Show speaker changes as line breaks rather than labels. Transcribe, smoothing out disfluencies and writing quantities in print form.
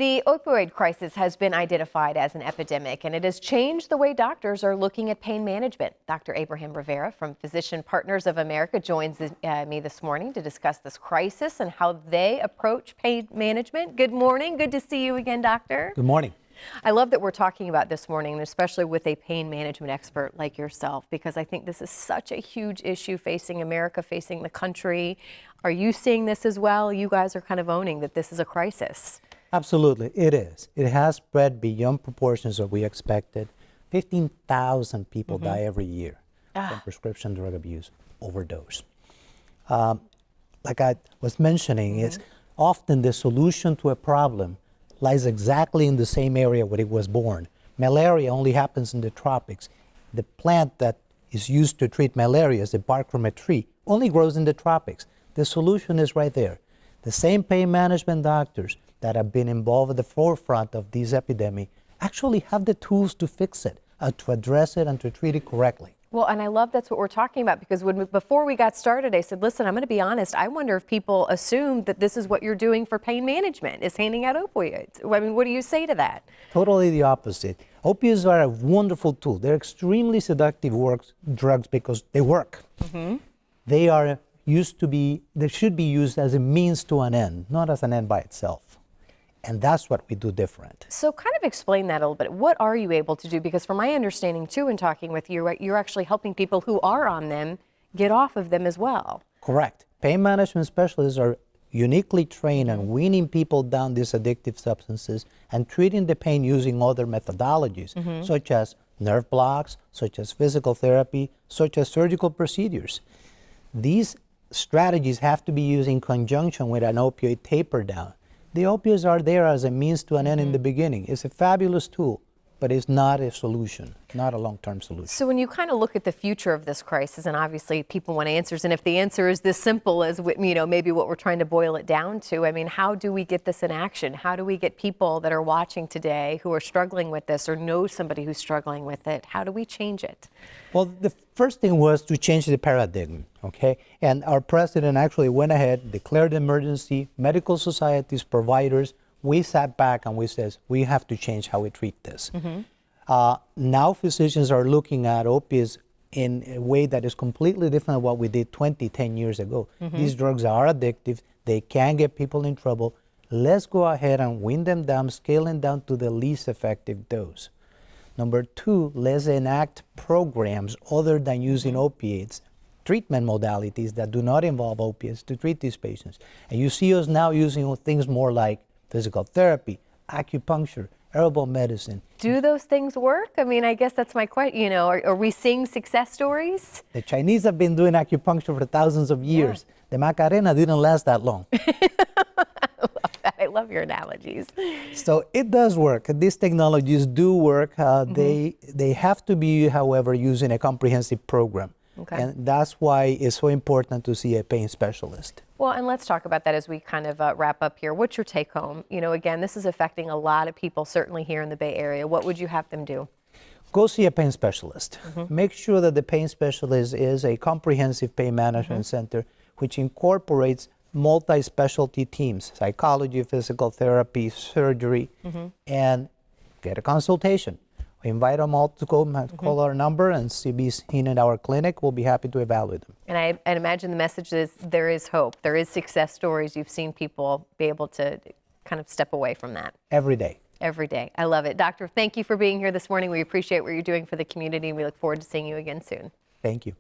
The opioid crisis has been identified as an epidemic, and it has changed the way doctors are looking at pain management. Dr. Abraham Rivera from Physician Partners of America joins me this morning to discuss this crisis and how they approach pain management. Good morning. Good to see you again, doctor.
Good morning.
I love that we're talking about this morning, and especially with a pain management expert like yourself, because I think this is such a huge issue facing America, facing the country. Are you seeing this as well? You guys are kind of owning that this is a crisis.
Absolutely, it is. It has spread beyond proportions of we expected. 15,000 people die every year from prescription drug abuse, overdose. Like I was mentioning, it's often the solution to a problem lies exactly in the same area where it was born. Malaria only happens in the tropics. The plant that is used to treat malaria, the bark from a tree, only grows in the tropics. The solution is right there. The same pain management doctors that have been involved at the forefront of this epidemic actually have the tools to fix it, to address it, and to treat it correctly.
Well, and I love that's what we're talking about, because before we got started, I said, listen, I'm going to be honest. I wonder if people assume that this is what you're doing for pain management, is handing out opioids. I mean, what do you say to that?
Totally the opposite. Opioids are a wonderful tool. They're extremely seductive drugs because they work. They are they should be used as a means to an end, not as an end by itself. And that's what we do different.
So kind of explain that a little bit. What are you able to do? Because from my understanding too, in talking with you, you're actually helping people who are on them get off of them as well.
Correct. Pain management specialists are uniquely trained on weaning people down these addictive substances and treating the pain using other methodologies, such as nerve blocks, such as physical therapy, such as surgical procedures. These strategies have to be used in conjunction with an opioid taper down. The opioids are there as a means to an end in the beginning. It's a fabulous tool, but it's not a solution, not a long-term solution.
So when you kind of look at the future of this crisis, and obviously people want answers, and if the answer is this simple as, maybe what we're trying to boil it down to, I mean, how do we get this in action? How do we get people that are watching today who are struggling with this or know somebody who's struggling with it? How do we change it?
Well, the first thing was to change the paradigm, okay? And our president actually went ahead, declared emergency, medical societies, providers. We sat back and we said, we have to change how we treat this. Now physicians are looking at opiates in a way that is completely different than what we did 10 years ago. These drugs are addictive. They can get people in trouble. Let's go ahead and wean them down, scale them down to the least effective dose. Number two, let's enact programs other than using opiates, treatment modalities that do not involve opiates to treat these patients. And you see us now using things more like physical therapy, acupuncture, herbal medicine.
Do those things work? I mean, I guess that's my question. Are we seeing success stories?
The Chinese have been doing acupuncture for thousands of years. Yeah. The Macarena didn't last that long.
I love your analogies.
So it does work. These technologies do work. They have to be, however, used in a comprehensive program. Okay. And that's why it's so important to see a pain specialist.
Well, and let's talk about that as we kind of wrap up here. What's your take home? Again, this is affecting a lot of people, certainly here in the Bay Area. What would you have them do?
Go see a pain specialist. Make sure that the pain specialist is a comprehensive pain management center which incorporates multi-specialty teams, psychology, physical therapy, surgery, and get a consultation. We invite them all to go call our number and be seen in our clinic. We'll be happy to evaluate them.
And I imagine the message is there is hope. There is success stories. You've seen people be able to kind of step away from that.
Every day.
Every day. I love it. Doctor, thank you for being here this morning. We appreciate what you're doing for the community, and we look forward to seeing you again soon.
Thank you.